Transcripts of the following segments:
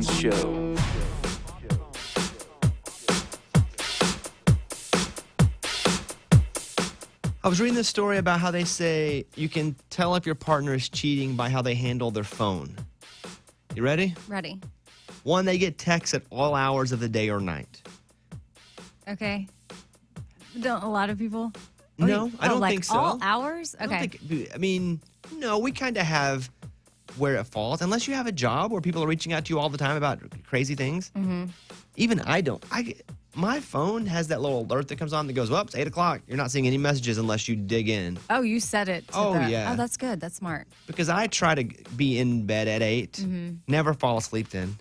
Bones Show. I was reading this story about how they say you can tell if your partner is cheating by how they handle their phone. You ready? Ready. 1, they get texts at all hours of the day or night. Okay. Don't a lot of people? No, I don't think so. All hours? Okay. No, we kind of have where it falls. Unless you have a job where people are reaching out to you all the time about crazy things. Mm-hmm. Even I don't. My phone has that little alert that comes on that goes, well, it's 8 o'clock. You're not seeing any messages unless you dig in. Oh, you set it to yeah. Oh, that's good. That's smart. Because I try to be in bed at 8. Never fall asleep then.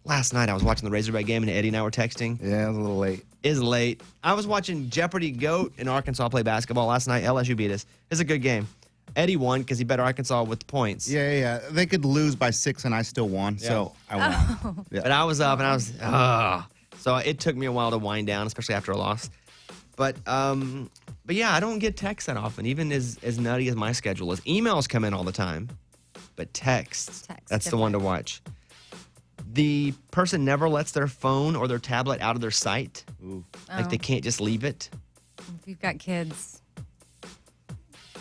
Last night I was watching the Razorback game and Eddie and I were texting. Yeah, it was a little late. It's late. I was watching Jeopardy GOAT in Arkansas play basketball last night. LSU beat us. It's a good game. Eddie won because he bet Arkansas with the points. Yeah. They could lose by 6 and I still won, so I won. Oh. Yeah. But I was up and I was, So it took me a while to wind down, especially after a loss. But yeah, I don't get texts that often, even as nutty as my schedule is. Emails come in all the time, but texts, that's the one to watch. The person never lets their phone or their tablet out of their sight. Ooh. Like they can't just leave it. If you've got kids,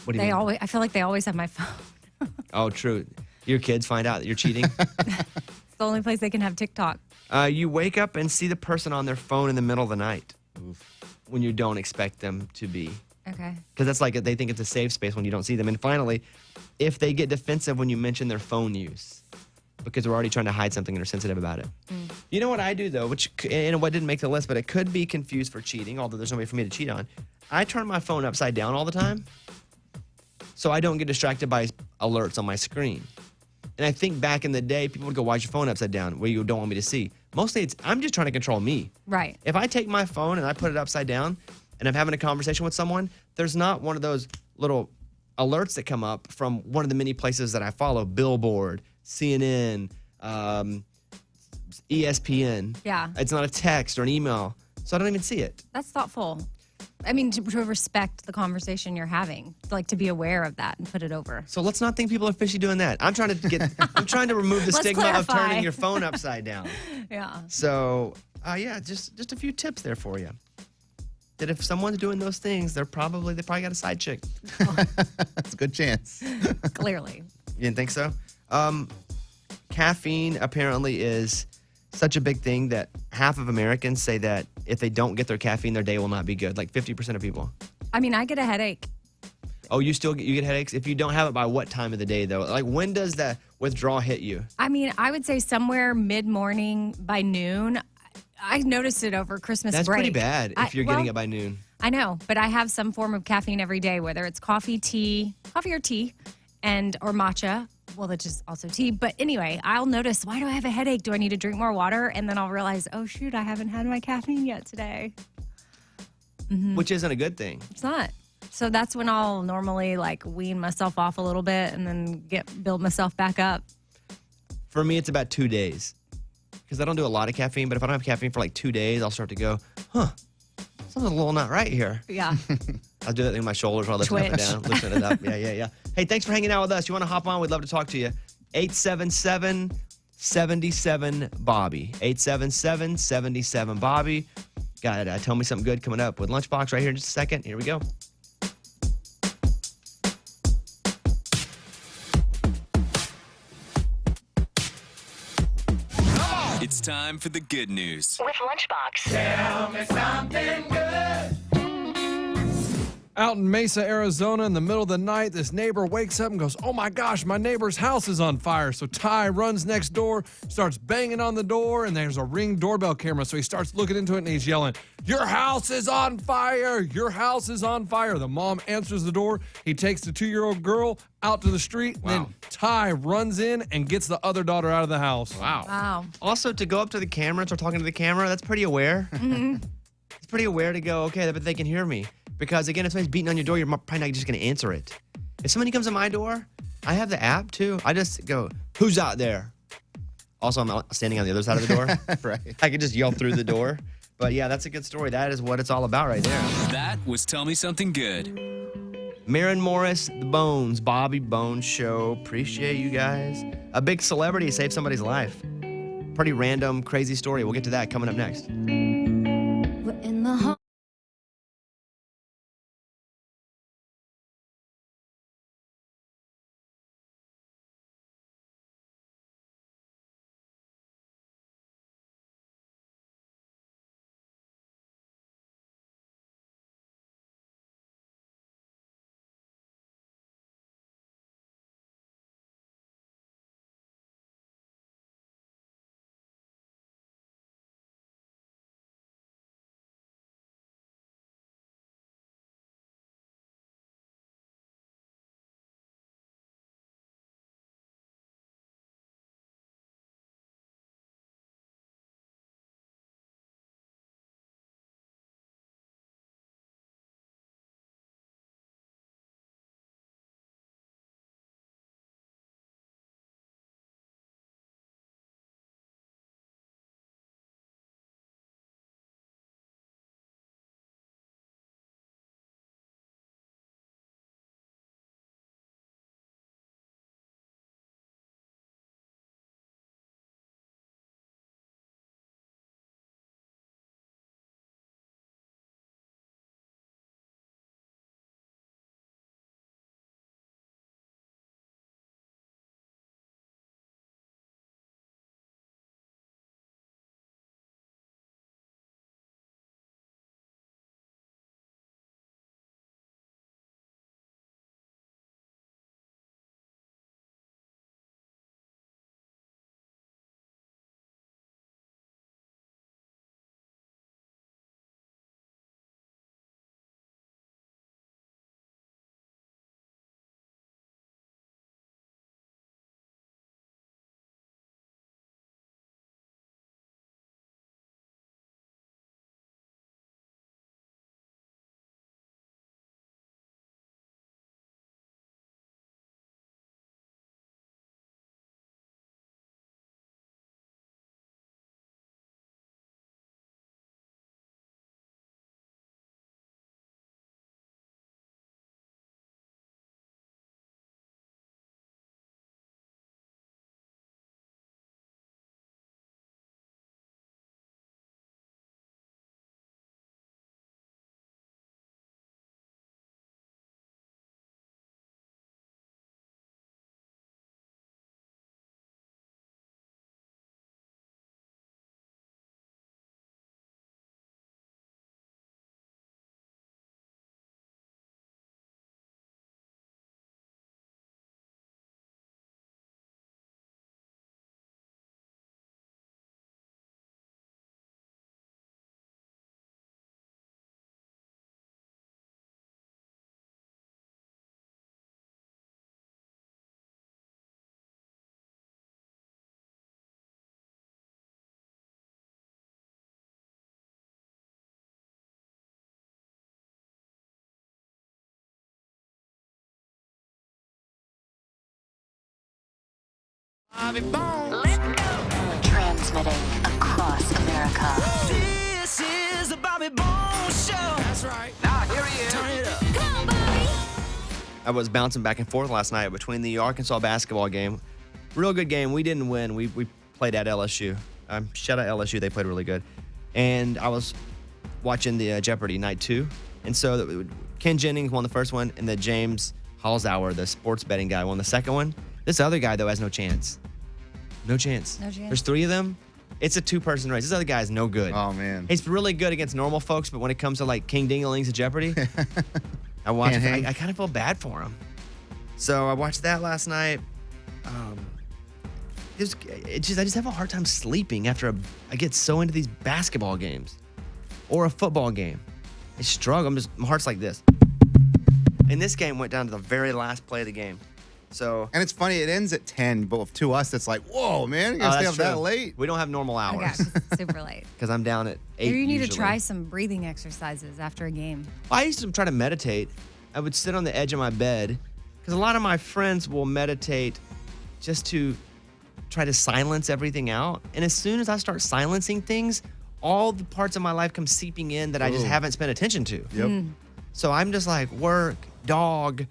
What do you mean? I feel like they always have my phone. Oh, true. Your kids find out that you're cheating? It's the only place they can have TikTok. You wake up and see the person on their phone in the middle of the night. Oof. When you don't expect them to be. Okay. Because that's like they think it's a safe space when you don't see them. And finally, if they get defensive when you mention their phone use, because we're already trying to hide something and are sensitive about it. You know what I do, though, which and what didn't make the list, but it could be confused for cheating, although there's no way for me to cheat on. I turn my phone upside down all the time so I don't get distracted by alerts on my screen. And I think back in the day, people would go, why's your phone upside down? Where you don't want me to see. Mostly I'm just trying to control me. Right. If I take my phone and I put it upside down and I'm having a conversation with someone, there's not one of those little alerts that come up from one of the many places that I follow, Billboard, CNN, ESPN. Yeah. It's not a text or an email, so I don't even see it. That's thoughtful. I mean, to respect the conversation you're having, like to be aware of that and put it over. So let's not think people are fishy doing that. I'm trying to remove the Let's stigma of clarify. turning your phone upside down. Yeah. So, just a few tips there for you. That if someone's doing those things, they probably got a side chick. That's a good chance. Clearly. You didn't think so? Caffeine apparently is such a big thing that half of Americans say that if they don't get their caffeine, their day will not be good. Like 50% of people. I mean, I get a headache. Oh, you get headaches? If you don't have it, by what time of the day, though? Like, when does that withdrawal hit you? I mean, I would say somewhere mid-morning by noon. I noticed it over Christmas That's break. pretty bad if you're getting it by noon. I know, but I have some form of caffeine every day, whether it's coffee or tea, or matcha. Well, that's just also tea. But anyway, I'll notice, why do I have a headache? Do I need to drink more water? And then I'll realize, oh, shoot, I haven't had my caffeine yet today. Which isn't a good thing. It's not. So that's when I'll normally wean myself off a little bit and then build myself back up. For me, it's about 2 days. Because I don't do a lot of caffeine, but if I don't have caffeine for 2 days, I'll start to go, something's a little not right here. Yeah. I'll do that thing with my shoulders while I lift it up and down, lifting it up. Yeah. Hey, thanks for hanging out with us. You want to hop on? We'd love to talk to you. 877-77-BOBBY. 877-77-BOBBY. Got it. Tell me something good coming up with Lunchbox right here in just a second. Here we go. It's time for the good news. With Lunchbox. Tell me something good. Out in Mesa, Arizona, in the middle of the night, this neighbor wakes up and goes, oh my gosh, my neighbor's house is on fire. So Ty runs next door, starts banging on the door, and there's a Ring doorbell camera. So he starts looking into it and he's yelling, your house is on fire. Your house is on fire. The mom answers the door. He takes the 2-year-old girl out to the street. Wow. Then Ty runs in and gets the other daughter out of the house. Wow. Also, to go up to the camera and start talking to the camera, that's pretty aware. It's pretty aware to go, okay, but they can hear me. Because, again, if somebody's beating on your door, you're probably not just going to answer it. If somebody comes to my door, I have the app, too. I just go, who's out there? Also, I'm standing on the other side of the door. Right. I can just yell through the door. But, yeah, that's a good story. That is what it's all about right there. That was Tell Me Something Good. Maren Morris, The Bones, Bobby Bones Show. Appreciate you guys. A big celebrity saved somebody's life. pretty random, crazy story. We'll get to that coming up next. We're in the home. Transmitting across America. This is the Bobby Bones Show. That's right. Now here he is. Turn it up. Come on, Bobby. I was bouncing back and forth last night between the Arkansas basketball game. Real good game. We didn't win. We played at LSU. Shout out LSU. They played really good. And I was watching the Jeopardy night 2. And so Ken Jennings won the first one, and then James Halsauer, the sports betting guy, won the second one. This other guy, though, has no chance. No chance. No chance. There's 3 of them. It's a 2-person race. This other guy is no good. Oh, man. He's really good against normal folks, but when it comes to like King Dingalings of Jeopardy, I watch. Can't hang. I kind of feel bad for him. So I watched that last night. I just have a hard time sleeping after I get so into these basketball games or a football game. I struggle. My heart's like this. And this game went down to the very last play of the game. So And it's funny, it ends at 10, but to us, it's like, whoa, man, you're going to stay up that's that true. late? We don't have normal Oh, yeah, hours 'cause it's super late. because I'm down at 8 Maybe you need usually. to try some breathing exercises after a game. I used to try to meditate. I would sit on the edge of my bed because a lot of my friends will meditate just to try to silence everything out. And as soon as I start silencing things, all the parts of my life come seeping in that I just Ooh. haven't spent attention to. Yep. So I'm just like work, dog,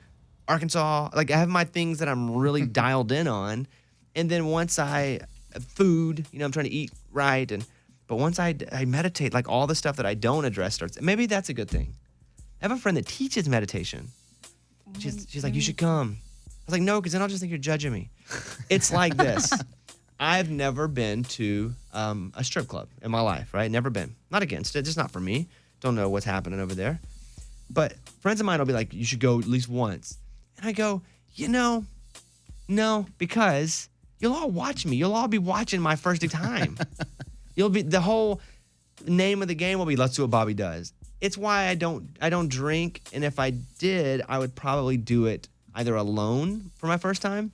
Arkansas. Like I have my things that I'm really dialed in on. And then once I food. I'm trying to eat right. But once I meditate, like all the stuff that I don't address starts. Maybe that's a good thing. I have a friend that teaches meditation. She's like, you should come. I was like, no, because then I'll just think you're judging me. It's like this. I've never been to a strip club in my life, right? Never been. Not against it, just not for me. Don't know what's happening over there. But friends of mine will be like, you should go at least once. And I go, no, because you'll all watch me. You'll all be watching my first time. The whole name of the game will be, let's see what Bobby does. It's why I don't drink. And if I did, I would probably do it either alone for my first time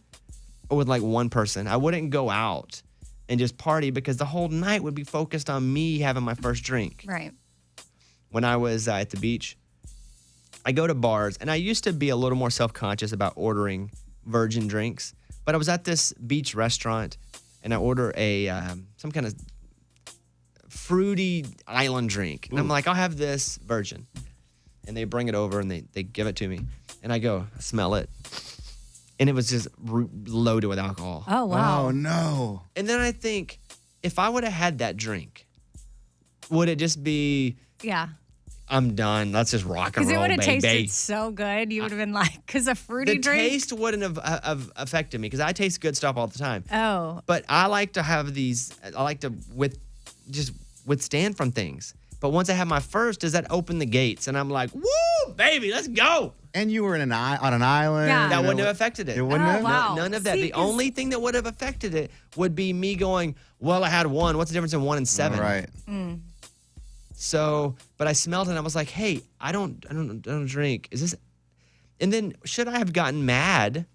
or with like one person. I wouldn't go out and just party because the whole night would be focused on me having my first drink. Right. When I was at the beach, I go to bars, and I used to be a little more self-conscious about ordering virgin drinks. But I was at this beach restaurant, and I order some kind of fruity island drink. And I'm like, I'll have this virgin. And they bring it over, and they give it to me. And I go, smell it. And it was just loaded with alcohol. Oh, wow. Oh, no. And then I think, if I would have had that drink, would it just be, Yeah. I'm done, let's just rock and Because it roll, would have baby? tasted so good. You would have been like, because a fruity The drink. taste wouldn't have affected me because I taste good stuff all the time. Oh. But I like to have these, I like to just withstand from things. But once I have my first, does that open the gates? And I'm like, woo, baby, let's go. And you were on an island. Yeah. That and wouldn't have affected it. It wouldn't Oh, have? wow. None of that. See, The only thing that would have affected it would be me going, well, I had one. What's the difference in 1 and 7? Right. So, but I smelled it and I was like, hey, I don't drink. Is this? And then should I have gotten mad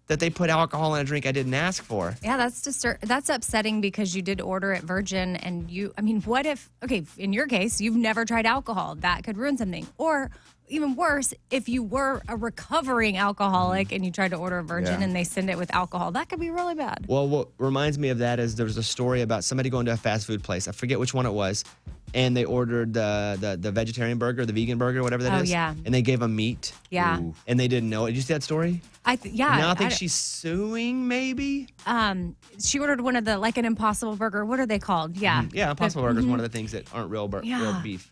that they put alcohol in a drink I didn't ask for? Yeah, that's upsetting because you did order it virgin and what if, okay, in your case, you've never tried alcohol. That could ruin something. Or even worse, if you were a recovering alcoholic and you tried to order a virgin Yeah. and they send it with alcohol, that could be really bad. Well, what reminds me of that is there was a story about somebody going to a fast food place. I forget which one it was. And they ordered the vegetarian burger, the vegan burger, whatever that is. Oh, yeah. And they gave them meat. Yeah. Ooh. And they didn't know it. Did you see that story? Yeah. Now I think she's suing, maybe? She ordered one of like an Impossible Burger. What are they called? Yeah. Yeah, Impossible Burger is one of the things that aren't real Yeah. beef.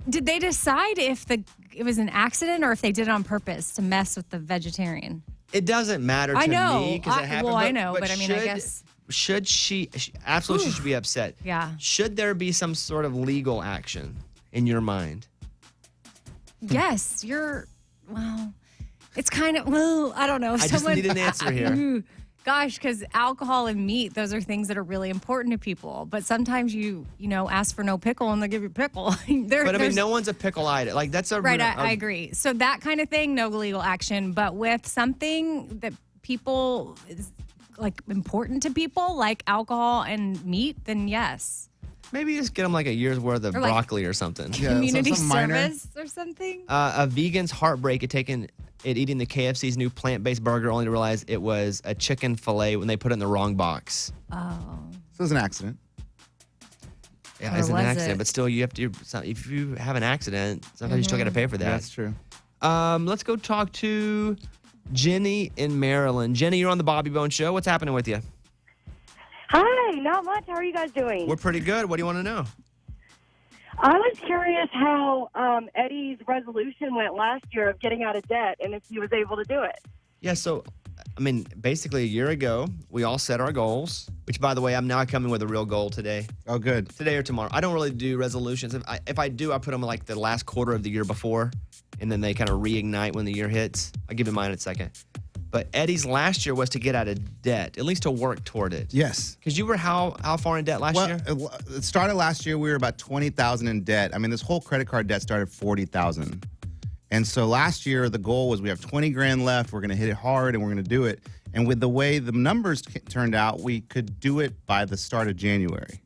Did they decide if it was an accident or if they did it on purpose to mess with the vegetarian? It doesn't matter to I know. me because it happened. I know, but I mean, I guess. Should she absolutely should be upset. Yeah. Should there be some sort of legal action in your mind? Yes, well, it's kind of, I don't know. I just need an answer here. Gosh, because alcohol and meat, those are things that are really important to people. But sometimes you ask for no pickle and they give you pickle. But I mean, no one's a pickle eater. Like that's a Right, I agree. So that kind of thing, no legal action. But with something that people like important to people, like alcohol and meat, then yes. Maybe just get them like a year's worth of Or like- broccoli or something. Yeah, Community something minor. service or something. A vegan's heartbreak at eating the KFC's new plant-based burger only to realize it was a chicken fillet when they put it in the wrong box. Oh. So it was an accident. Yeah, Or it's an was accident, it? but still, you have to. If you have an accident, sometimes you still got to pay for that. That's true. Let's go talk to Jenny in Maryland. Jenny, you're on the Bobby Bone Show. What's happening with you? Hi, not much. How are you guys doing? We're pretty good. What do you want to know? I was curious how Eddie's resolution went last year of getting out of debt and if he was able to do it. Yeah, so, I mean, basically a year ago, we all set our goals, which, by the way, I'm now coming with a real goal today. Oh, good. Today or tomorrow. I don't really do resolutions. If I do, I put them like the last quarter of the year before, and then they kind of reignite when the year hits. I'll give you mine in a second. But Eddie's last year was to get out of debt, at least to work toward it. Yes. Because you were how far in debt last year? It started last year. We were about $20,000 in debt. I mean, this whole credit card debt started $40,000. And so last year, the goal was we have 20 grand left. We're going to hit it hard and we're going to do it. And with the way the numbers turned out, we could do it by the start of January.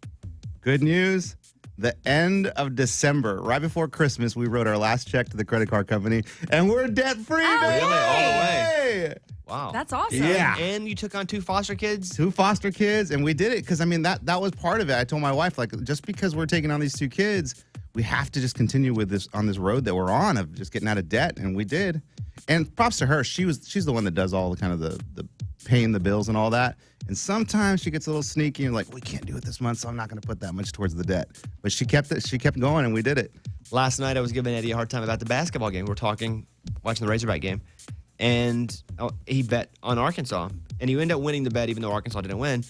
Good news. The end of December, right before Christmas, we wrote our last check to the credit card company, and we're debt-free. Oh, Really? All the way? Yay! Wow. That's awesome. Yeah. And you took on 2 foster kids? 2 foster kids, and we did it because, I mean, that was part of it. I told my wife, like, just because we're taking on these 2 kids, we have to just continue with this on this road that we're on of just getting out of debt, and we did. And props to her. She's the one that does all the kind of the paying the bills and all that. And sometimes she gets a little sneaky and like, we can't do it this month, so I'm not going to put that much towards the debt. But she kept it. She kept going, and we did it. Last night, I was giving Eddie a hard time about the basketball game. We're watching the Razorback game, and he bet on Arkansas, and he ended up winning the bet even though Arkansas didn't win.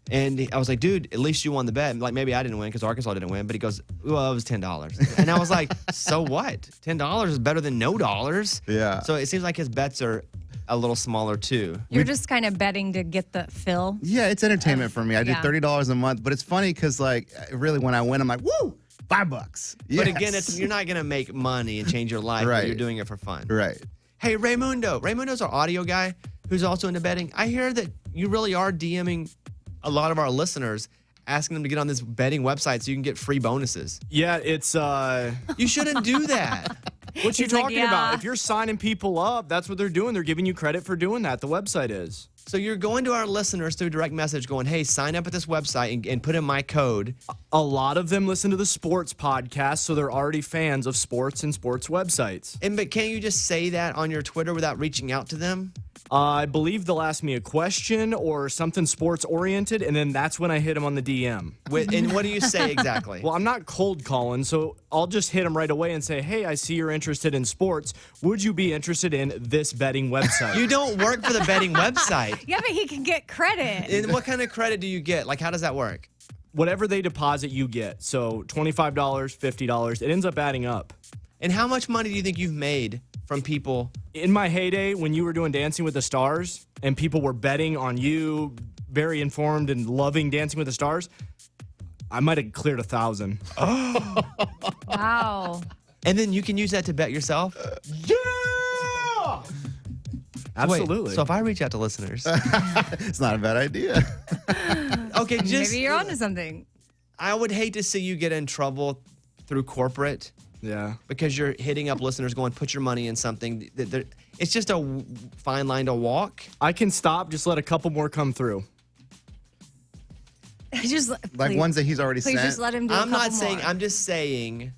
And I was like, dude, at least you won the bet. Like, maybe I didn't win because Arkansas didn't win. But he goes, well, it was $10. And I was like, so what? $10 is better than no dollars. Yeah. So it seems like his bets are a little smaller, too. You're just kind of betting to get the fill. Yeah, it's entertainment for me. I do yeah. $30 a month. But it's funny because, like, really, when I win, I'm like, woo, $5. Yes. But again, you're not going to make money and change your life. Right. But you're doing it for fun. Right. Hey, Raymundo. Raymundo's our audio guy who's also into betting. I hear that you really are DMing a lot of our listeners, asking them to get on this betting website so you can get free bonuses. Yeah, it's You shouldn't do that. what you He's like, talking yeah. about? If you're signing people up, that's what they're doing. They're giving you credit for doing that. The website is. So you're going to our listeners through direct message going, hey, sign up at this website and put in my code. A lot of them listen to the sports podcast, so they're already fans of sports and sports websites. But can't you just say that on your Twitter without reaching out to them? I believe they'll ask me a question or something sports oriented, and then that's when I hit them on the DM. And what do you say exactly? Well, I'm not cold calling, so I'll just hit them right away and say, hey, I see you're interested in sports. Would you be interested in this betting website? You don't work for the betting website. Yeah, but he can get credit. And what kind of credit do you get? Like, how does that work? Whatever they deposit, you get. So $25, $50, it ends up adding up. And how much money do you think you've made from people? In my heyday, when you were doing Dancing with the Stars and people were betting on you, very informed and loving Dancing with the Stars, I might have cleared 1,000. Wow. And then you can use that to bet yourself? Yeah! Absolutely. Wait, so if I reach out to listeners. It's not a bad idea. Okay, just. Maybe you're onto something. I would hate to see you get in trouble through corporate. Yeah. Because you're hitting up listeners going, put your money in something. It's just a fine line to walk. I can stop, just let a couple more come through. Just Like please, ones that he's already please sent. just let him do I'm a not couple saying, more. I'm just saying,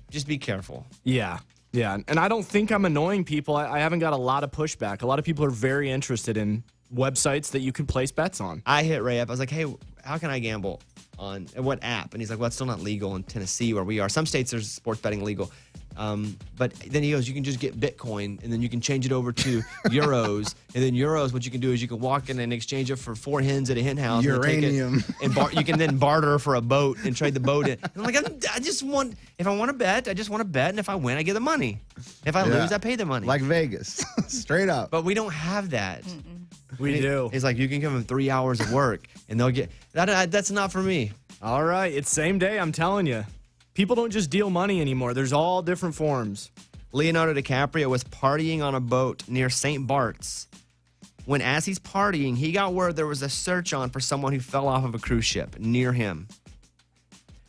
just be careful. Yeah. Yeah. And I don't think I'm annoying people. I haven't got a lot of pushback. A lot of people are very interested in websites that you can place bets on. I hit Ray up. I was like, hey, how can I gamble on what app? And he's like, well, it's still not legal in Tennessee where we are. Some states there's sports betting legal. But then he goes, you can just get Bitcoin and then you can change it over to euros. And then euros, what you can do is you can walk in and exchange it for 4 hens at a hen house. Uranium. And you can then barter for a boat and trade the boat in. And I'm like, I just want, if I want to bet, I just want to bet. And if I win, I get the money. If I lose, I pay the money. Like Vegas. Straight up. But we don't have that. We do. It's like you can give them 3 hours of work and they'll get, that's not for me. All right. It's same day, I'm telling you. People don't just deal money anymore. There's all different forms. Leonardo DiCaprio was partying on a boat near St. Bart's when, as he's partying, he got word there was a search on for someone who fell off of a cruise ship near him.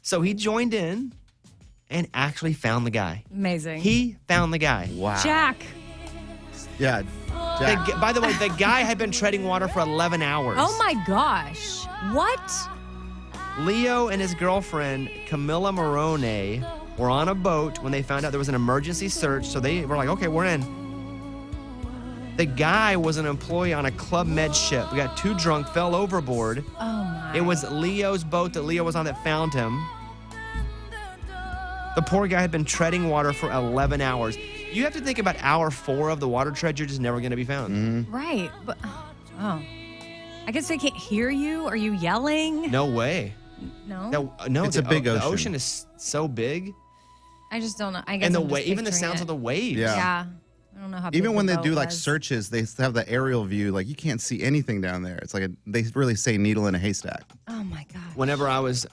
So he joined in and actually found the guy. Amazing. He found the guy. Wow. Jack. Yeah. Jack. By the way, the guy had been treading water for 11 hours. Oh my gosh. What? Leo and his girlfriend, Camilla Morone, were on a boat when they found out there was an emergency search. So they were like, okay, we're in. The guy was an employee on a Club Med ship. We got too drunk, fell overboard. Oh my. It was Leo's boat that Leo was on that found him. The poor guy had been treading water for 11 hours. You have to think about hour 4 of the water tread, you're just never going to be found. Right. But, oh. I guess they can't hear you. Are you yelling? No way. No. No, It's a big The ocean. ocean is so big. I just don't know. I guess And I'm just even the picturing sounds it. of the waves. Yeah. Yeah. I don't know how big Even when the they boat do like was. searches, they have the aerial view. Like you can't see anything down there. It's like they really say needle in a haystack. Oh my God. Whenever I was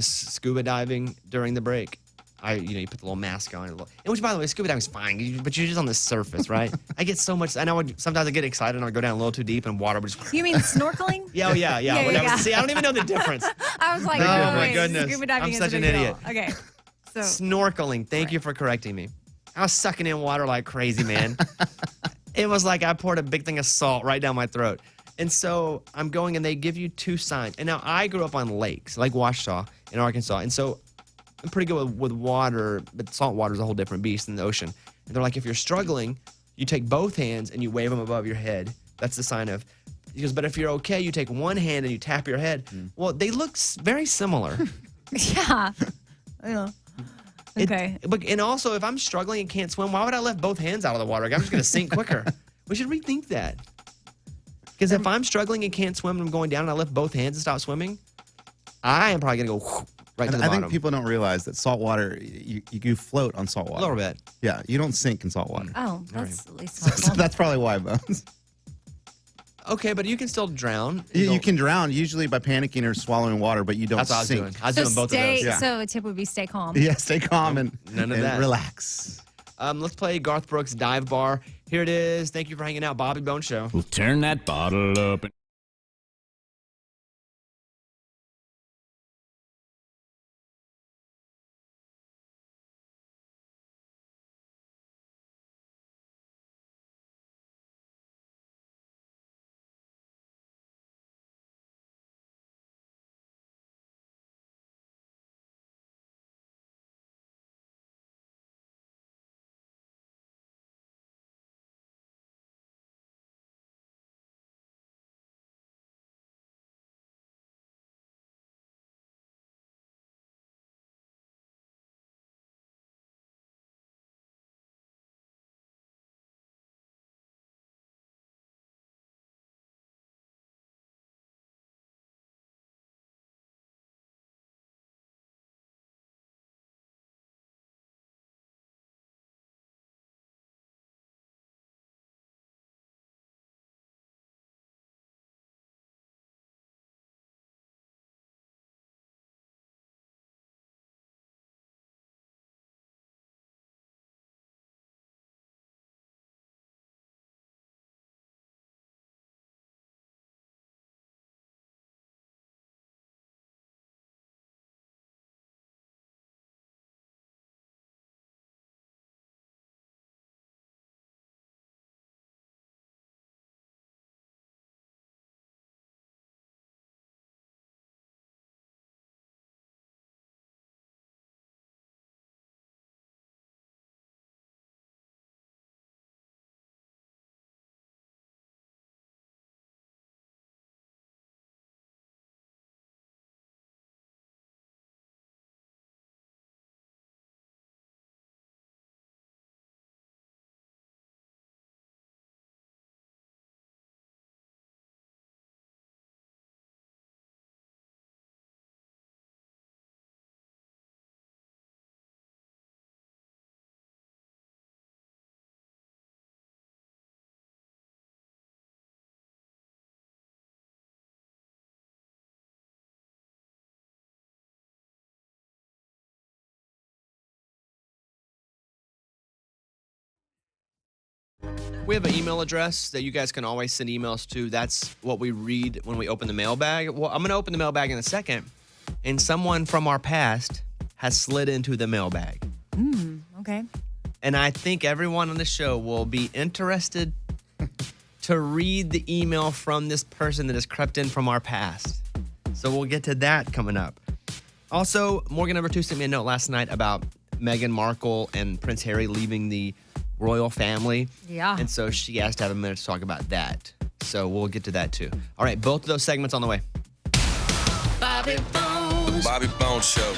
scuba diving during the break, you put the little mask on, which by the way, scuba diving is fine, but you're just on the surface, right? I get so much, and sometimes I get excited and I go down a little too deep and water would just. You mean snorkeling? Yeah, whatever. yeah. See, I don't even know the difference. I was like, Oh, oh, my wait, goodness. scuba diving I'm is such a an big deal. idiot. Okay. So Snorkeling. Thank you for correcting me. I was sucking in water like crazy, man. It was like I poured a big thing of salt right down my throat. And so I'm going, and they give you 2 signs. And now I grew up on lakes, like Ouachita in Arkansas. And so I'm pretty good with water, but salt water is a whole different beast than the ocean. And they're like, if you're struggling, you take both hands and you wave them above your head. That's the sign of He goes, but if you're okay, you take one hand and you tap your head. Well, they look very similar. Yeah. Yeah. Okay. And also, if I'm struggling and can't swim, why would I lift both hands out of the water? I'm just going to sink quicker. We should rethink that. Because if I'm struggling and can't swim and I'm going down and I lift both hands and stop swimming, I am probably going to go right to the bottom. I think people don't realize that salt water, you float on salt water. A little bit. Yeah, you don't sink in salt water. Oh, that's at least So helpful. that's probably why, Bones. Okay, but you can still drown. You can drown usually by panicking or swallowing water, but you don't That's what I was sink. doing. I was So doing both of those. Yeah. So a tip would be stay calm. Yeah, stay calm and None of that. relax. Let's play Garth Brooks' Dive Bar. Here it is. Thank you for hanging out, Bobby Bone Show. We'll turn that bottle up. We have an email address that you guys can always send emails to. That's what we read when we open the mailbag. Well, I'm going to open the mailbag in a second, and someone from our past has slid into the mailbag. Okay. And I think everyone on the show will be interested to read the email from this person that has crept in from our past. So we'll get to that coming up. Also, Morgan number 2 sent me a note last night about Meghan Markle and Prince Harry leaving the royal family. Yeah. And so she asked to have a minute to talk about that. So we'll get to that too. All right, both of those segments on the way. Bobby Bones. Bobby Bone Show.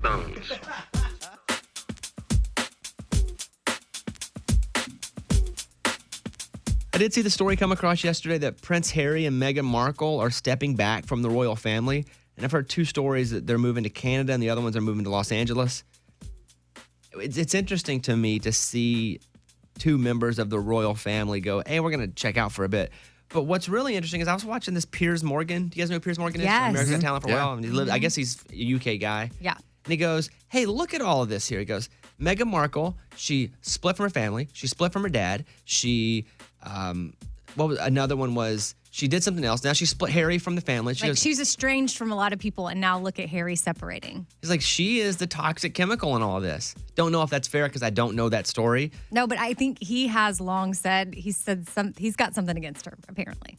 Bones. I did see the story come across yesterday that Prince Harry and Meghan Markle are stepping back from the royal family. And I've heard two stories that they're moving to Canada and the other ones are moving to Los Angeles. It's interesting to me to see two members of the royal family go, hey, we're going to check out for a bit. But what's really interesting is I was watching this Piers Morgan. Do you guys know who Piers Morgan is? Yes. America's Got Talent for a Yeah. while. And he lived, I guess he's a UK guy. Yeah. And he goes, hey, look at all of this here. He goes, Meghan Markle, she split from her family. She split from her dad. She, another one was, she did something else. Now she split Harry from the family. She Like goes, she's estranged from a lot of people, and now look at Harry separating. he's like, she is the toxic chemical in all of this. Don't know if that's fair because I don't know that story. No, but I think he has long said he's got something against her apparently.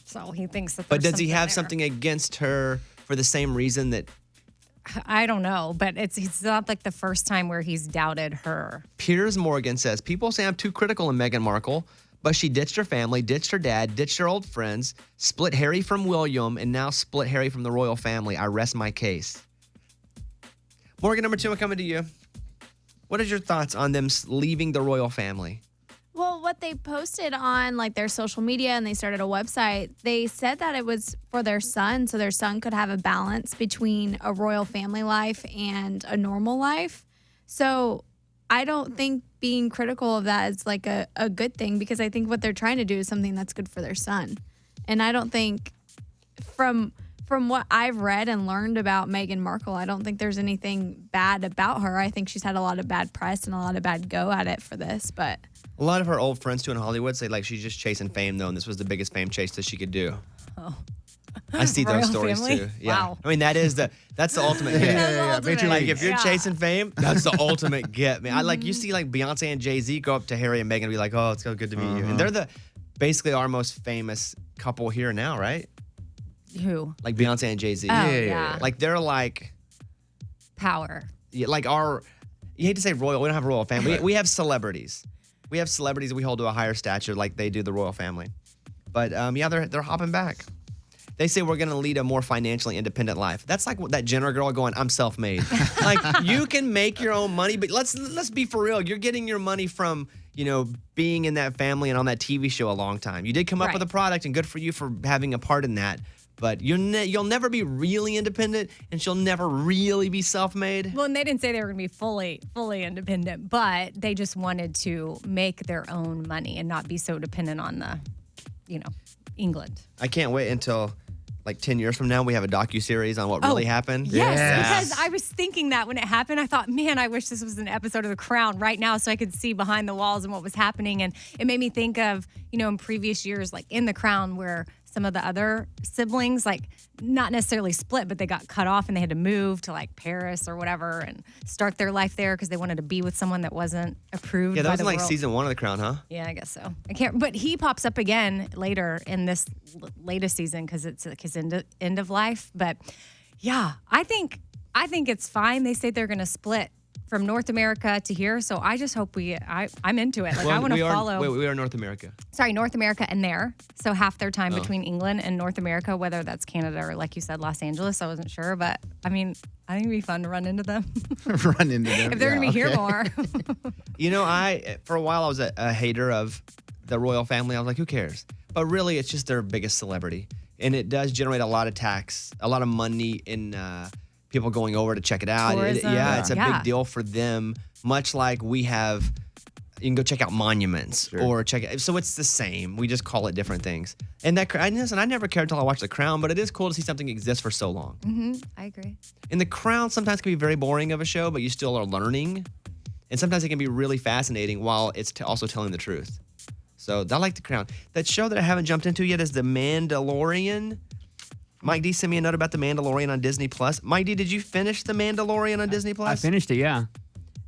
So he thinks that. But there's does he have there. something against her for the same reason that I don't know, but it's not like the first time where he's doubted her. Piers Morgan says, people say I'm too critical of Meghan Markle, but she ditched her family, ditched her dad, ditched her old friends, split Harry from William, and now split Harry from the royal family. I rest my case. Morgan, number 2, I'm coming to you. What is your thoughts on them leaving the royal family? Well, what they posted on like their social media and they started a website, they said that it was for their son, so their son could have a balance between a royal family life and a normal life. So I don't think being critical of that is like a good thing, because I think what they're trying to do is something that's good for their son. And I don't think from what I've read and learned about Meghan Markle, I don't think there's anything bad about her. I think she's had a lot of bad press and a lot of bad go at it for this, but A lot of her old friends too in Hollywood say like she's just chasing fame though, and this was the biggest fame chase that she could do. Oh. I see those Royal stories family? too. Yeah. Wow. I mean that's the ultimate hit. Yeah. Major Like league. if you're Yeah. chasing fame, that's the ultimate get, man. I like you see like Beyonce and Jay-Z go up to Harry and Meghan and be like, "Oh, it's so good to meet you." And they're basically our most famous couple here now, right? Who? Like Beyonce and Jay-Z. Oh, yeah. Like they're like Power. like our you hate to say royal, we don't have a royal family. We have celebrities. We have celebrities that we hold to a higher stature like they do the royal family. But yeah, they're hopping back. They say we're going to lead a more financially independent life. That's like that Jenner girl going, I'm self-made. Like you can make your own money, but let's be for real. You're getting your money from, being in that family and on that TV show a long time. You did come up with a product, and good for you for having a part in that. But you'll never be really independent, and she'll never really be self-made. Well, and they didn't say they were going to be fully independent, but they just wanted to make their own money and not be so dependent on the, England. I can't wait until like 10 years from now we have a docuseries on what really happened. Yes, because I was thinking that when it happened, I thought, man, I wish this was an episode of The Crown right now so I could see behind the walls and what was happening. And it made me think of, in previous years, like in The Crown, where some of the other siblings, like not necessarily split, but they got cut off and they had to move to like Paris or whatever and start their life there because they wanted to be with someone that wasn't approved. Yeah, that by was the like world. season 1 of The Crown, huh? Yeah, I guess so. I can't, but he pops up again later in this latest season because it's like his end of life. But yeah, I think it's fine. They say they're going to split from North America to here, so I just hope I'm into it. Like I want to follow. Wait, we are North America. Sorry, North America and there. So half their time Oh. between England and North America, whether that's Canada or, like you said, Los Angeles. I wasn't sure, but I mean, I think it'd be fun to run into them. Run into them. If they're going to be here more. For a while I was a hater of the royal family. I was like, who cares? But really, it's just their biggest celebrity, and it does generate a lot of tax, a lot of money in people going over to check it out. Tourism. It's a Yeah. big deal for them. Much like we have, you can go check out monuments or check it. So it's the same. We just call it different things. And I never cared until I watched The Crown, but it is cool to see something exist for so long. Mm-hmm. I agree. And The Crown sometimes can be very boring of a show, but you still are learning. And sometimes it can be really fascinating while it's also telling the truth. So I like The Crown. That show that I haven't jumped into yet is The Mandalorian. Mike D sent me a note about The Mandalorian on Disney Plus. Mike D, did you finish The Mandalorian on Disney Plus? I finished it, yeah.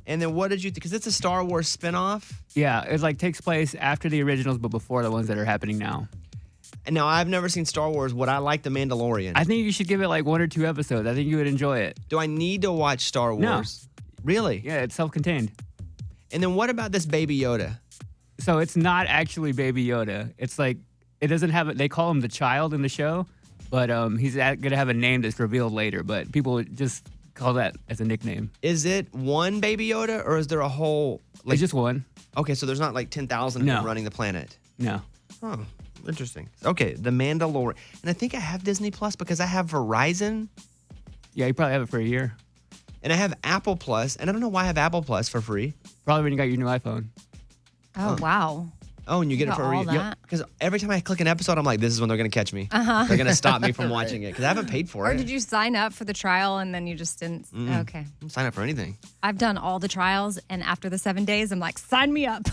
And then what did you think? Because it's a Star Wars spinoff. Yeah, it like takes place after the originals, but before the ones that are happening now. And now I've never seen Star Wars. Would I like The Mandalorian? I think you should give it like 1 or 2 episodes. I think you would enjoy it. Do I need to watch Star Wars? No. Really? Yeah, it's self-contained. And then what about this Baby Yoda? So it's not actually Baby Yoda. It's like, it doesn't have, they call him the child in the show, but he's going to have a name that's revealed later. But people just call that as a nickname. Is it one Baby Yoda or is there a whole? It's just one. Okay, so there's not like 10,000 of them running the planet. No. Oh, interesting. Okay, The Mandalorian. And I think I have Disney Plus because I have Verizon. Yeah, you probably have it for a year. And I have Apple Plus. And I don't know why I have Apple Plus for free. Probably when you got your new iPhone. Oh, wow. Oh, and you get it Got for a all reason. that. Because every time I click an episode, I'm like, this is when they're going to catch me. Uh-huh. They're going to stop me from watching it because I haven't paid for Or it. did you sign up for the trial and then you just didn't? Okay. I don't sign up for anything. I've done all the trials, and after the 7 days, I'm like, sign me up.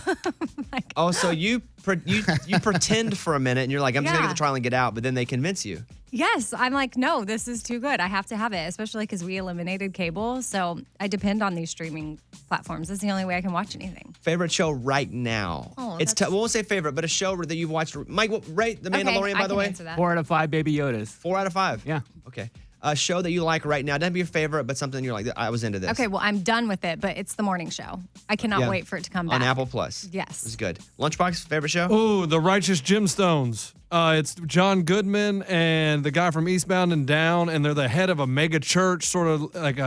Oh, so you pretend for a minute and you're like, I'm just going to Yeah. get the trial and get out, but then they convince you. Yes, I'm like, no, this is too good. I have to have it, especially because we eliminated cable. So I depend on these streaming platforms. It's the only way I can watch anything. Favorite show right now? Oh, it's that's- we won't say favorite, but a show that you've watched. Mike, rate The Okay, Mandalorian, I by the can way. answer that. 4 out of 5 Baby Yodas. 4 out of 5. Yeah. Okay. A show that you like right now. Doesn't be your favorite, but something you're like, I was into this. Okay, well, I'm done with it, but it's the morning show. I cannot Yeah. wait for it to come back. On Apple Plus. Yes. It's good. Lunchbox, favorite show? Oh, The Righteous Gemstones. It's John Goodman and the guy from Eastbound and Down, and they're the head of a mega church, sort of like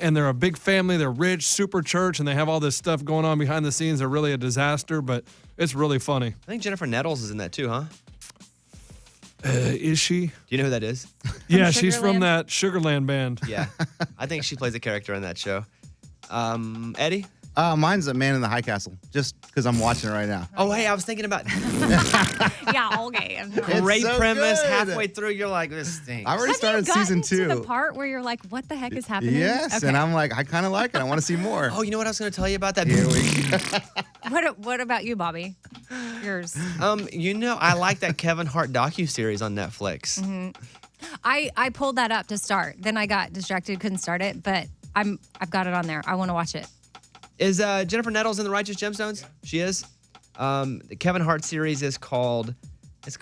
and they're a big family. They're rich, super church, and they have all this stuff going on behind the scenes. They're really a disaster, but it's really funny. I think Jennifer Nettles is in that too, huh? Is she? Do you know who that is? Yeah, she's from that Sugarland band. Yeah. I think she plays a character in that show. Eddie? Mine's a Man in the High Castle, just because I'm watching it right now. Oh, hey, I was thinking about Yeah, okay. great so premise. good. Halfway through, you're like, this stinks. I already started season 2. To the part where you're like, what the heck is happening? Yes, Okay. and I'm like, I kind of like it. I want to see more. Oh, you know what I was going to tell you about that? Here we go. What about you, Bobby? Yours. I like that Kevin Hart docuseries on Netflix. Mm-hmm. I pulled that up to start. Then I got distracted, couldn't start it, but I've got it on there. I want to watch it. Is Jennifer Nettles in The Righteous Gemstones? Yeah. She is. The Kevin Hart series is called,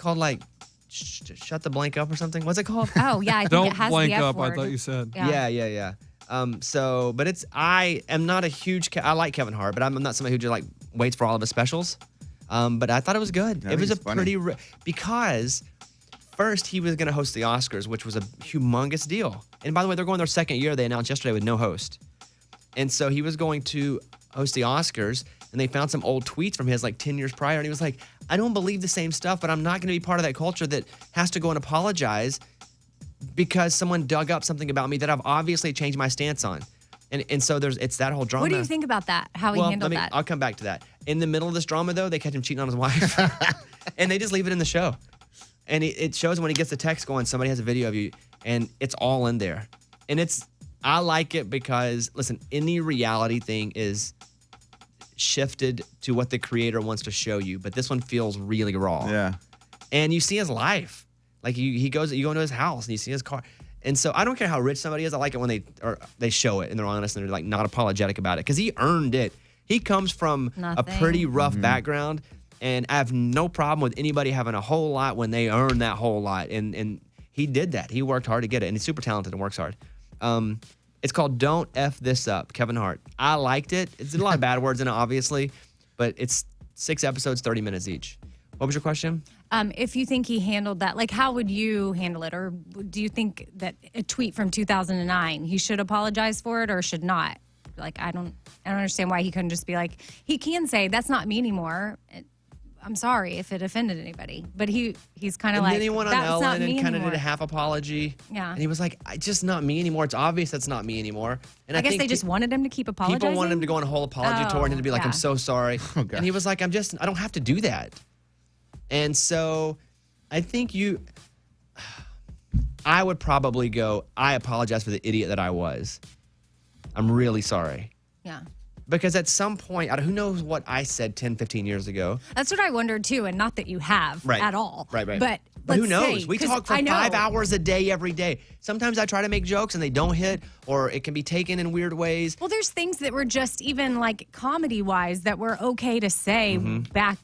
like, Shut the Blank Up or something. What's it called? Oh, yeah, I think Don't it has blank the F up, word. I thought you said. Yeah. But I am not a huge, I like Kevin Hart, but I'm not somebody who just like waits for all of his specials. But I thought it was good. Yeah, It was a he's funny. because first he was going to host the Oscars, which was a humongous deal. And by the way, they're going their second year. They announced yesterday with no host. And so he was going to host the Oscars, and they found some old tweets from his like 10 years prior. And he was like, I don't believe the same stuff, but I'm not going to be part of that culture that has to go and apologize because someone dug up something about me that I've obviously changed my stance on. And so it's that whole drama. What do you think about that? How he handled that? I'll come back to that. In the middle of this drama, though, they catch him cheating on his wife. And they just leave it in the show. And it shows when he gets the text going, somebody has a video of you, and it's all in there. And I like it because, listen, any reality thing is shifted to what the creator wants to show you, but this one feels really raw. Yeah. And you see his life. Like you go into his house and you see his car. And so I don't care how rich somebody is. I like it when they show it and they're honest and they're like not apologetic about it because he earned it. He comes from a pretty rough background, and I have no problem with anybody having a whole lot when they earn that whole lot. And he did that. He worked hard to get it, and he's super talented and works hard. It's called Don't F This Up, Kevin Hart. I liked it. It's a lot of bad words in it, obviously, but it's 6 episodes, 30 minutes each. What was your question? If you think he handled that, like, how would you handle it? Or do you think that a tweet from 2009, he should apologize for it or should not? Like, I don't understand why he couldn't just be like, he can say, that's not me anymore. I'm sorry if it offended anybody. But he's kind of And like, then he went on that's not Ellen me and kind of anymore. did a half apology. Yeah. And he was like, it's just not me anymore. It's obvious that's not me anymore. And I guess think they just wanted him to keep apologizing. people wanted him to go on a whole apology tour and to be like, yeah. I'm so sorry. And he was like, I don't have to do that. And so I think I would probably go, I apologize for the idiot that I was. I'm really sorry. Yeah. Because at some point, who knows what I said 10, 15 years ago. That's what I wondered too, and not that you have at all. Right. But who let's knows? say, We 'cause talk for I know. 5 hours a day, every day. Sometimes I try to make jokes and they don't hit, or it can be taken in weird ways. Well, there's things that were just even like comedy-wise that were okay to say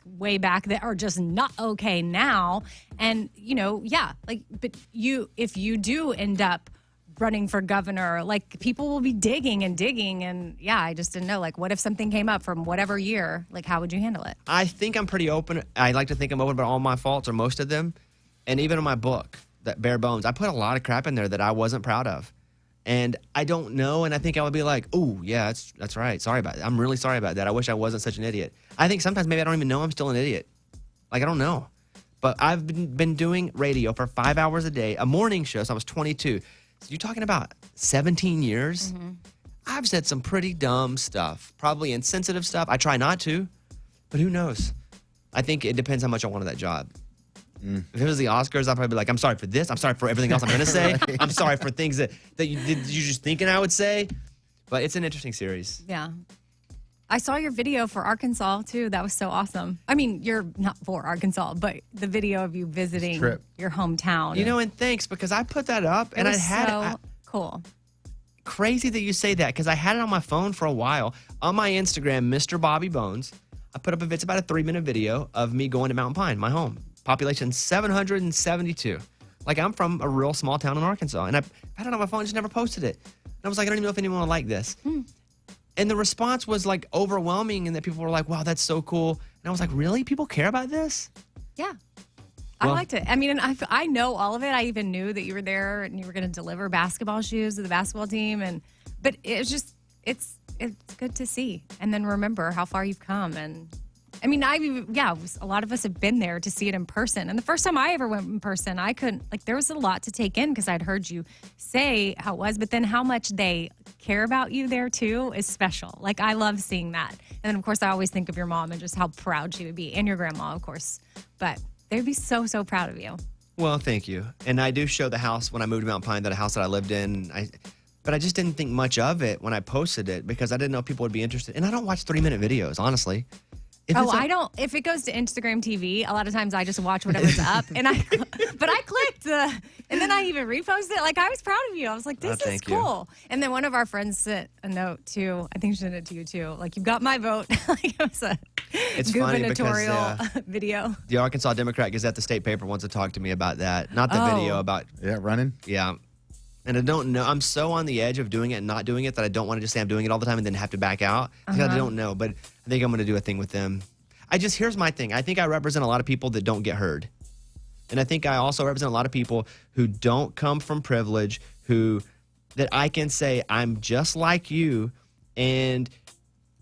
way back that are just not okay now. And but if you do end up running for governor, like people will be digging, and I just didn't know, like, what if something came up from whatever year, like how would you handle it? I think I'm pretty open. I like to think I'm open about all my faults or most of them. And even in my book, that Bare Bones, I put a lot of crap in there that I wasn't proud of. And I don't know. And I think I would be like, oh, yeah, that's right. Sorry about that. I'm really sorry about that. I wish I wasn't such an idiot. I think sometimes maybe I don't even know I'm still an idiot. Like, I don't know. But I've been doing radio for 5 hours a day, a morning show. So I was 22. So you're talking about 17 years? Mm-hmm. I've said some pretty dumb stuff, probably insensitive stuff. I try not to, but who knows? I think it depends how much I wanted that job. If it was the Oscars, I'd probably be like, I'm sorry for this. I'm sorry for everything else I'm going to say. Right. I'm sorry for things that you just thinking I would say. But it's an interesting series. Yeah. I saw your video for Arkansas, too. That was so awesome. I mean, you're not for Arkansas, but the video of you visiting Trip. your hometown. You know, and thanks, because I put that up, It and I was had so cool. Crazy that you say that, because I had it on my phone for a while. On my Instagram, Mr. Bobby Bones, I put up it's about a 3-minute video of me going to Mountain Pine, my home. Population 772. Like, I'm from a real small town in Arkansas, and I had it on my phone, just never posted it. And I was like, I don't even know if anyone would like this. And the response was like overwhelming, and that people were like, wow, that's so cool. And I was like, really? People care about this? Yeah. Well- I liked it. I mean, and I know all of it. I even knew that you were there and you were going to deliver basketball shoes to the basketball team. But it was just, it's good to see. And then remember how far you've come. And I mean, a lot of us have been there to see it in person. And the first time I ever went in person, I couldn't, like, there was a lot to take in because I'd heard you say how it was, but then how much they care about you there too is special. Like, I love seeing that. And then, of course, I always think of your mom and just how proud she would be, and your grandma, of course. But they'd be so, so proud of you. Well, thank you. And I do show the house when I moved to Mountain Pine, that a house that I lived in. But I just didn't think much of it when I posted it because I didn't know if people would be interested. And I don't watch 3-minute videos, honestly. I don't. If it goes to Instagram TV, a lot of times I just watch whatever's up, but I clicked and then I even reposted it. Like, I was proud of you. I was like, this is thank you. cool. And then one of our friends sent a note too. I think she sent it to you too. Like, you got my vote. Like, it was a It's funny because, gubernatorial video. The Arkansas Democrat Gazette, the state paper, wants to talk to me about that. Not the video, about running. Yeah. And I don't know. I'm so on the edge of doing it and not doing it that I don't want to just say I'm doing it all the time and then have to back out. Because I don't know. But I think I'm going to do a thing with them. Here's my thing. I think I represent a lot of people that don't get heard. And I think I also represent a lot of people who don't come from privilege, that I can say, I'm just like you, and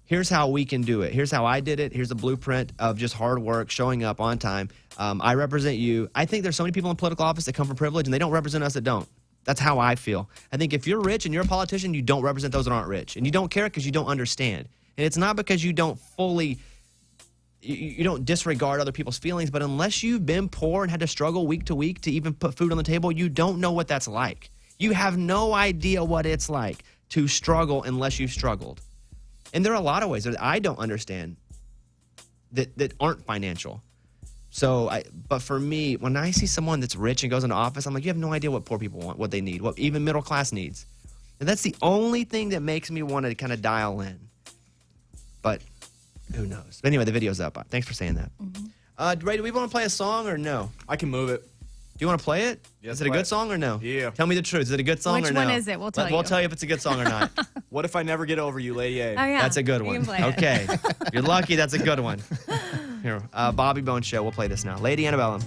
here's how we can do it. Here's how I did it. Here's a blueprint of just hard work, showing up on time. I represent you. I think there's so many people in political office that come from privilege, and they don't represent us that don't. That's how I feel. I think if you're rich and you're a politician, you don't represent those that aren't rich. And you don't care because you don't understand. And it's not because you don't fully, you don't disregard other people's feelings, but unless you've been poor and had to struggle week to week to even put food on the table, you don't know what that's like. You have no idea what it's like to struggle unless you've struggled. And there are a lot of ways that I don't understand that aren't financial. So, but for me, when I see someone that's rich and goes into office, I'm like, you have no idea what poor people want, what they need, what even middle class needs. And that's the only thing that makes me want to kind of dial in. But who knows? But anyway, the video's up. Thanks for saying that. Ray, do we want to play a song or no? I can move it. Do you want to play it? Yes, Is it a play good it. song or no? Yeah. Tell me the truth. Is it a good song Which or no? one is it? We'll tell We'll you. tell you if it's a good song or not. What if I never get over you, Lady A? Oh, yeah. That's a good You one. can play it. Okay. You're lucky. That's a good one. Here, Bobby Bones Show. We'll play this now. Lady Antebellum.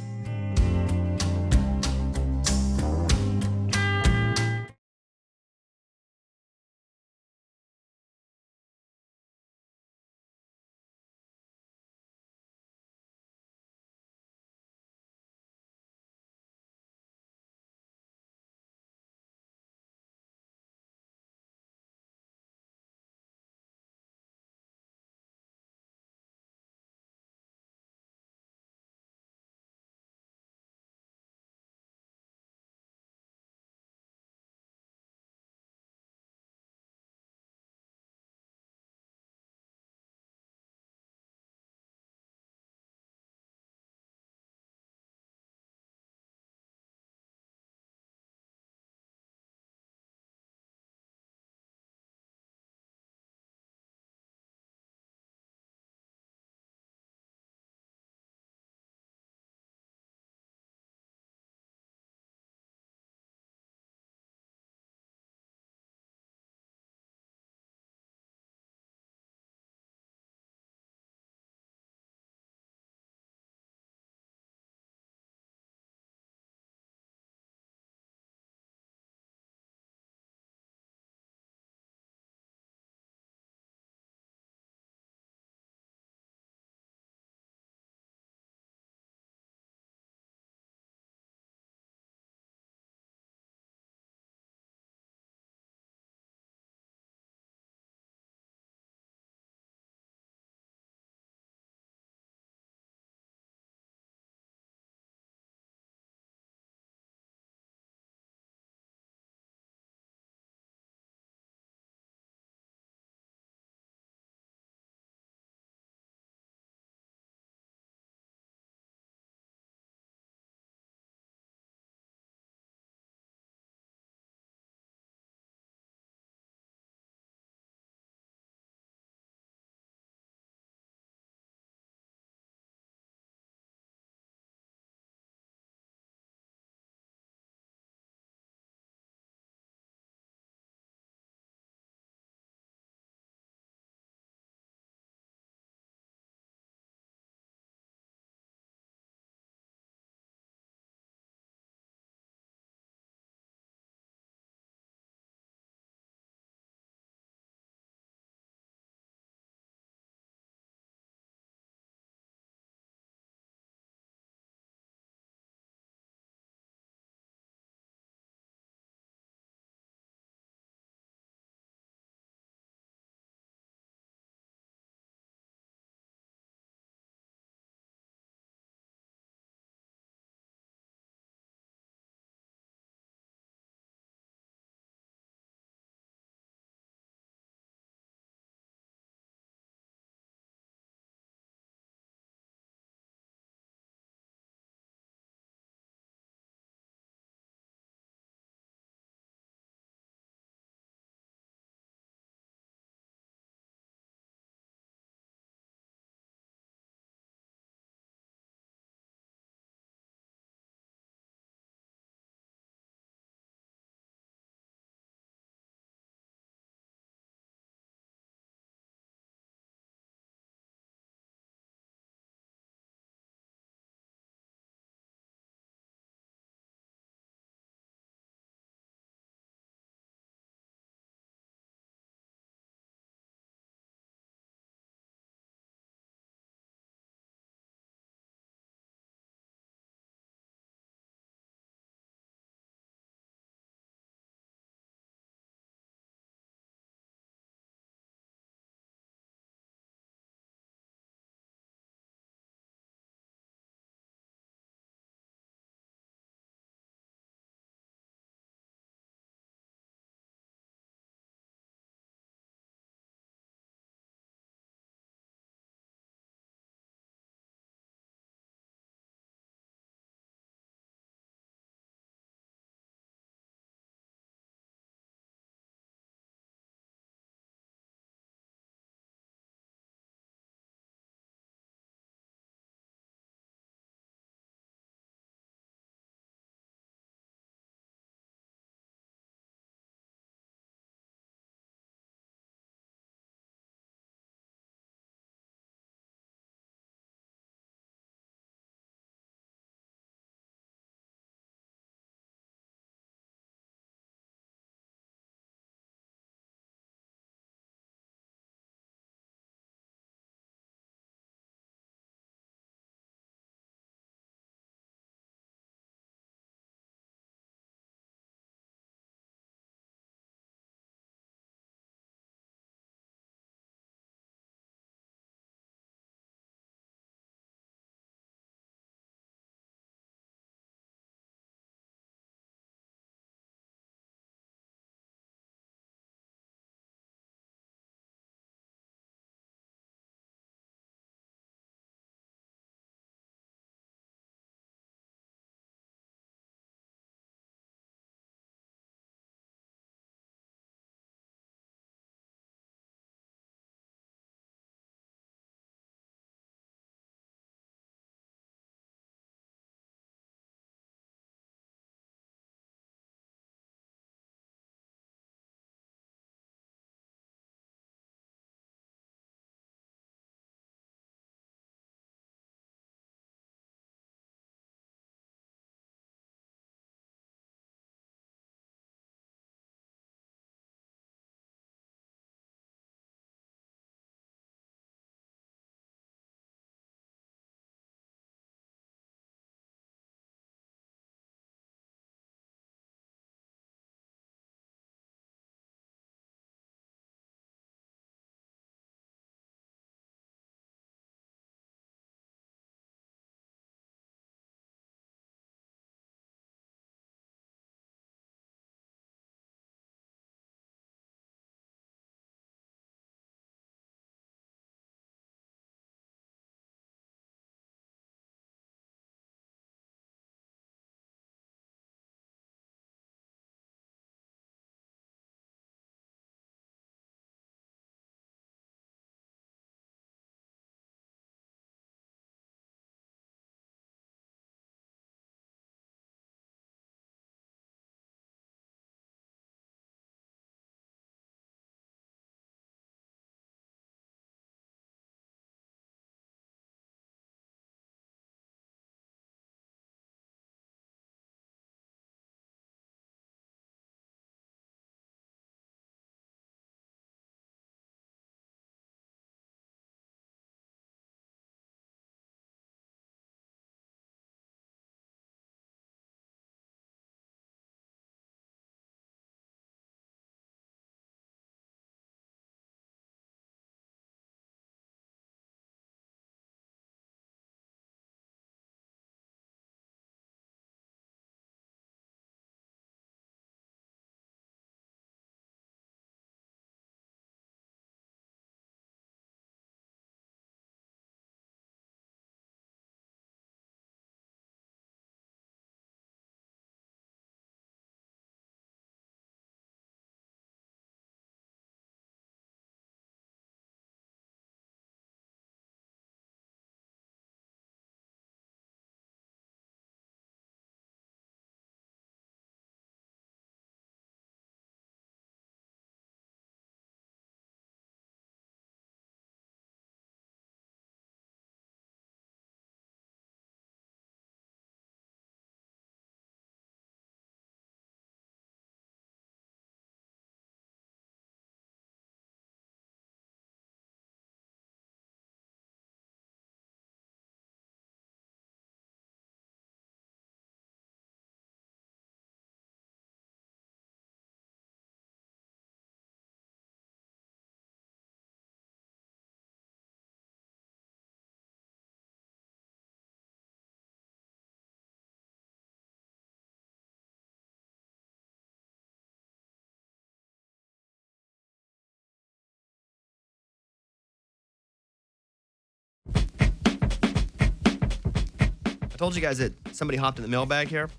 told you guys that somebody hopped in the mailbag here.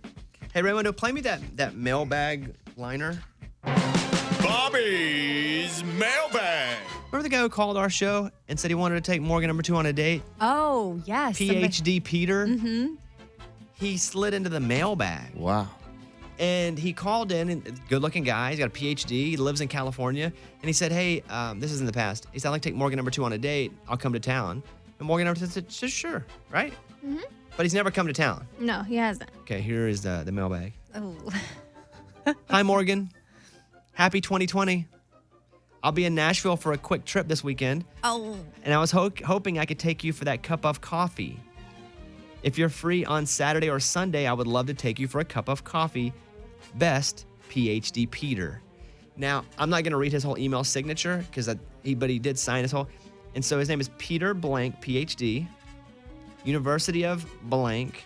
Hey, Raymundo, play me that mailbag liner. Bobby's Mailbag. Remember the guy who called our show and said he wanted to take Morgan number 2 on a date? Oh, yes. PhD Peter. Mm-hmm. He slid into the mailbag. Wow. And he called in, and good-looking guy. He's got a PhD. He lives in California. And he said, hey, this is in the past. He said, I'd like to take Morgan number 2 on a date. I'll come to town. And Morgan number 2 said, sure, right? Mm-hmm. But he's never come to town. No, he hasn't. Okay, here is the mailbag. Oh. Hi, Morgan. Happy 2020. I'll be in Nashville for a quick trip this weekend. Oh. And I was hoping I could take you for that cup of coffee. If you're free on Saturday or Sunday, I would love to take you for a cup of coffee. Best, PhD Peter. Now, I'm not going to read his whole email signature but he did sign his whole. And so his name is Peter Blank, PhD, University of Blank,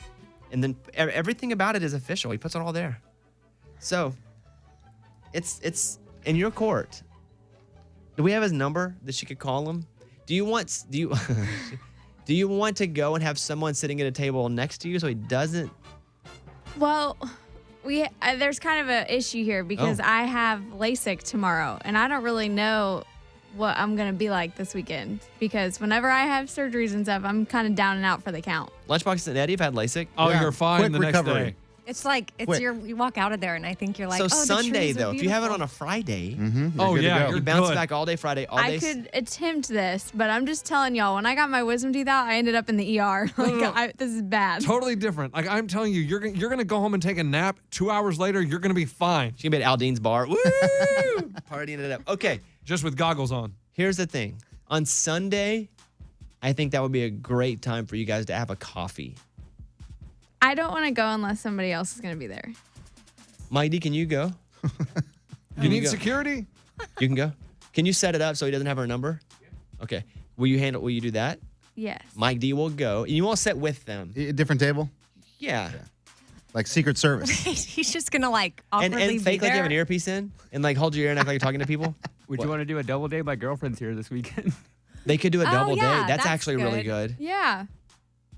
and then everything about it is official. He puts it all there. So, it's in your court. Do we have his number that she could call him? Do you want to go and have someone sitting at a table next to you so he doesn't? Well, there's kind of an issue here because I have LASIK tomorrow, and I don't really know what I'm going to be like this weekend because whenever I have surgeries and stuff, I'm kind of down and out for the count. Lunchbox and Eddie have had LASIK. Oh, Yeah. you're fine Quick the recovery. next day. It's like, you walk out of there and I think you're like, So oh, the Sunday, trees are though, if you have it beautiful. on a Friday, Oh, yeah, you you're bounce good. back all day Friday, all day. I could attempt this, but I'm just telling y'all, when I got my wisdom teeth out, I ended up in the ER. This is bad. Totally different. Like I'm telling you, you're gonna go home and take a nap. 2 hours later, you're gonna be fine. She's going to be at Aldine's bar. Woo! Partying it up. Okay, Just with goggles on. here's the thing. On Sunday, I think that would be a great time for you guys to have a coffee. I don't want to go unless somebody else is going to be there. Mike D, can you go? You need go. security? You can go. Can you set it up so he doesn't have her number? Okay. Will you do that? Yes. Mike D will go. You won't sit with them. A different table? Yeah. Like Secret Service. He's just going to like And awkwardly fake be like you there. have an earpiece in and like hold your ear and act like you're talking to people. Would you want to do a double date? My girlfriend's here this weekend. They could do a double yeah, date. That's that's actually really good. Yeah.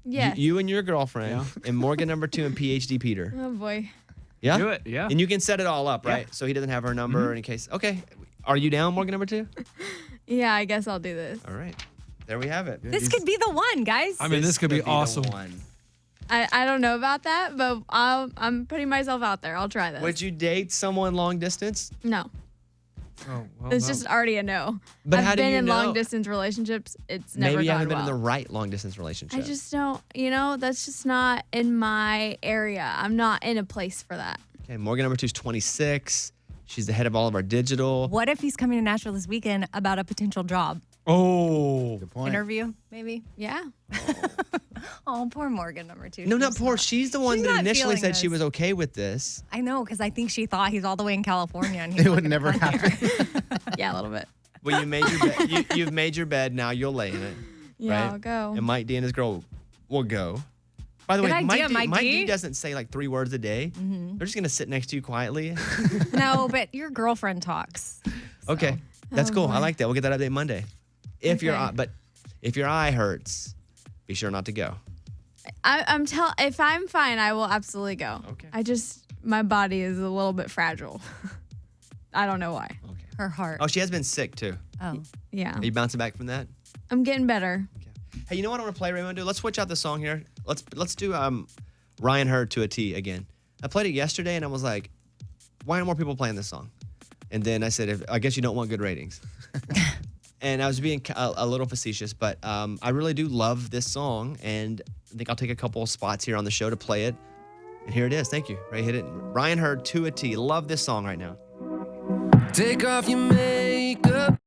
Yes. You and your girlfriend and Morgan number 2 and PhD Peter. Oh, boy. Yeah? Do it, yeah. And you can set it all up, right? So he doesn't have her number in case. Okay. Are you down, Morgan number 2? Yeah, I guess I'll do this. All right. There we have it. This could be the one, guys. I mean, this could be the awesome. one. I don't know about that, but I'm putting myself out there. I'll try this. Would you date someone long distance? No. Oh, well, It's no. just already a no. But I've how do been you in know? long distance relationships. It's never Maybe you gone haven't been in well. the right long distance relationship. I just don't, that's just not in my area. I'm not in a place for that. Okay, Morgan number 2 is 26. She's the head of all of our digital. What if he's coming to Nashville this weekend about a potential job Oh. Good point. interview? Maybe. Yeah. Oh, poor Morgan number 2. No, She's not poor. She's the one she's that not initially feeling said she this. was okay with this. I know, because I think she thought he's all the way in California and he's It not would gonna never come here. happen. Yeah, a little bit. Well, you made your bed. You've made your bed. Now you'll lay in it. Yeah, right? I'll go. And Mike D and his girl will go. By the Good way, idea, Mike Mike D D. doesn't say like 3 words a day. Mm-hmm. They're just gonna sit next to you quietly. No, but your girlfriend talks. Okay, that's Oh, cool. I boy. like that. We'll get that update Monday. If your Okay. but if your eye hurts, be sure not to go. If I'm fine, I will absolutely go. Okay. My body is a little bit fragile. I don't know why. Okay. Her heart. Oh, she has been sick too. Oh. Yeah. Are you bouncing back from that? I'm getting better. Hey, you know what I want to play, Raymond? Let's switch out the song here. Let's do Ryan Hurd to a T again. I played it yesterday and I was like, why aren't more people playing this song? And then I said, I guess you don't want good ratings. And I was being a little facetious, but I really do love this song, and I think I'll take a couple of spots here on the show to play it. And here it is. Thank you. Ray hit it. Ryan Hurd to a T. Love this song right now. Take off your makeup.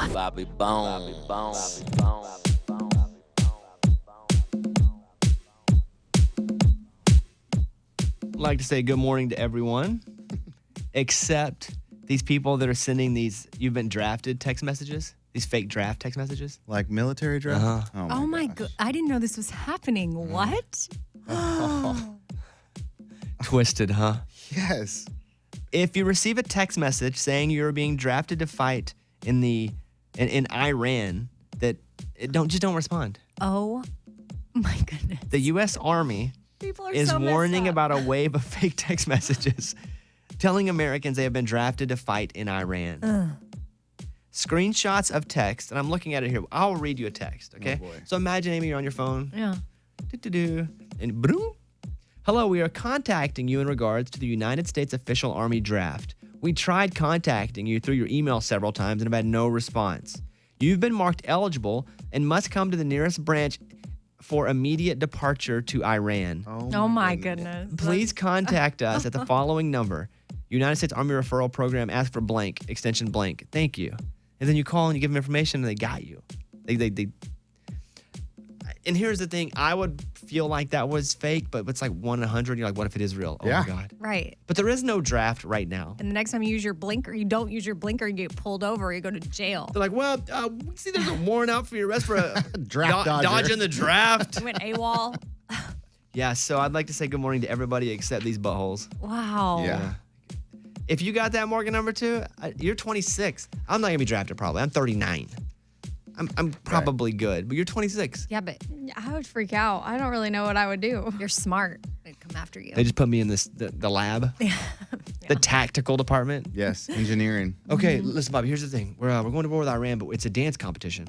Bobby Bone. I'd like to say good morning to everyone, except these people that are sending these "you've been drafted" text messages, these fake draft text messages. Like military draft? Oh my god! I didn't know this was happening. What? Twisted, huh? Yes. If you receive a text message saying you're being drafted to fight in Iran, don't respond. Oh my goodness! The U.S. Army People are is so messed warning up. about a wave of fake text messages telling Americans they have been drafted to fight in Iran. Screenshots of text, and I'm looking at it here. I'll read you a text, okay? Oh, boy. So imagine, Amy, you're on your phone. Yeah. Do-do-do, and boom. Hello, we are contacting you in regards to the United States Official Army Draft. We tried contacting you through your email several times and have had no response. You've been marked eligible and must come to the nearest branch for immediate departure to Iran. Oh my goodness. Please contact us at the following number. United States Army Referral Program, ask for blank, extension blank. Thank you. And then you call and you give them information and they got you. They And here's the thing, I would feel like that was fake, but it's like 1 in 100. You're like, what if it is real? Oh Yeah. my God. Right. But there is no draft right now. And the next time you use your blinker, you don't use your blinker, you get pulled over, you go to jail. They're like, well, we see there's a warrant out for your arrest for a Draft dodger. dodging the draft. You went AWOL. Yeah, so I'd like to say good morning to everybody except these buttholes. Wow. Yeah. If you got that Morgan number 2, you're 26. I'm not going to be drafted probably. I'm 39. I'm probably good, but you're 26. Yeah, but I would freak out. I don't really know what I would do. you're smart. They'd come after you. They just put me in the lab, the tactical department. Yes, engineering. Okay, listen, Bobby, here's the thing. We're going to war with Iran, but it's a dance competition.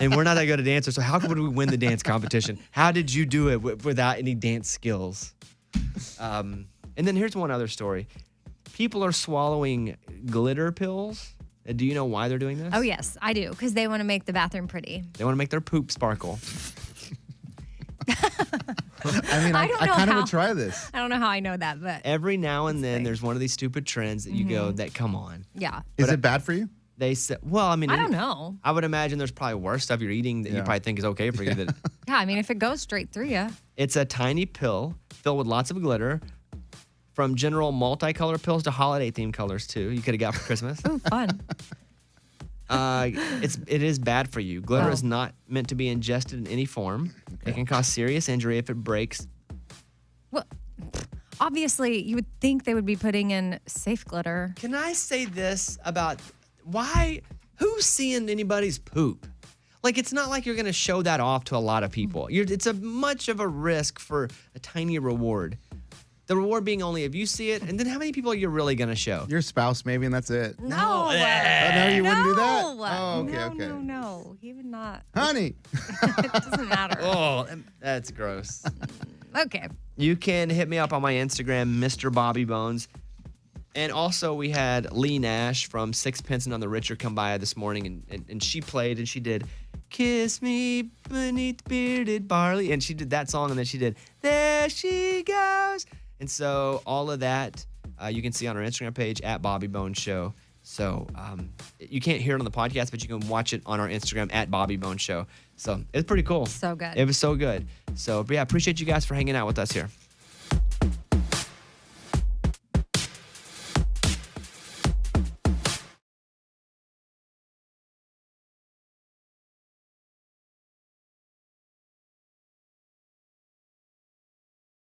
And we're not that good at dancers, so how could we win the dance competition? How did you do it without any dance skills? And then here's one other story. People are swallowing glitter pills. Do you know why they're doing this? Oh, yes, I do, because they want to make the bathroom pretty. They want to make their poop sparkle. I mean, I don't know kind of how- would try this. I don't know how I know that, but Every now and then, there's one of these stupid trends that you go, that come on. yeah. Is it bad for you? They said, well, I mean, I don't know. I would imagine there's probably worse stuff you're eating that you Yeah. probably think is okay for you. That Yeah, I mean, if it goes straight through you. it's a tiny pill filled with lots of glitter, from general multicolor pills to holiday themed colors too. You could have got for Christmas. Ooh, fun. It is bad for you. Glitter Oh. is not meant to be ingested in any form. It can cause serious injury if it breaks. Well, obviously, you would think they would be putting in safe glitter. Can I say this about why? Who's seeing anybody's poop? Like, it's not like you're going to show that off to a lot of people. It's a much of a risk for a tiny reward. The reward being only if you see it, and then how many people are you really going to show? Your spouse, maybe, and that's it. No. Oh, no, you wouldn't do that? No. Oh, okay, no, okay. No. He would not. Honey. It doesn't matter. Oh, that's gross. Okay. You can hit me up on my Instagram, Mr. Bobby Bones. And also, we had Lee Nash from Sixpence and on the Richer come by this morning, and she played and she did Kiss Me Beneath Bearded Barley. And she did that song, and then she did There She Goes. And so all of that you can see on our Instagram page at Bobby Bones Show. So you can't hear it on the podcast, but you can watch it on our Instagram at Bobby Bones Show. So it's pretty cool. So good. It was so good. So, but yeah, appreciate you guys for hanging out with us here.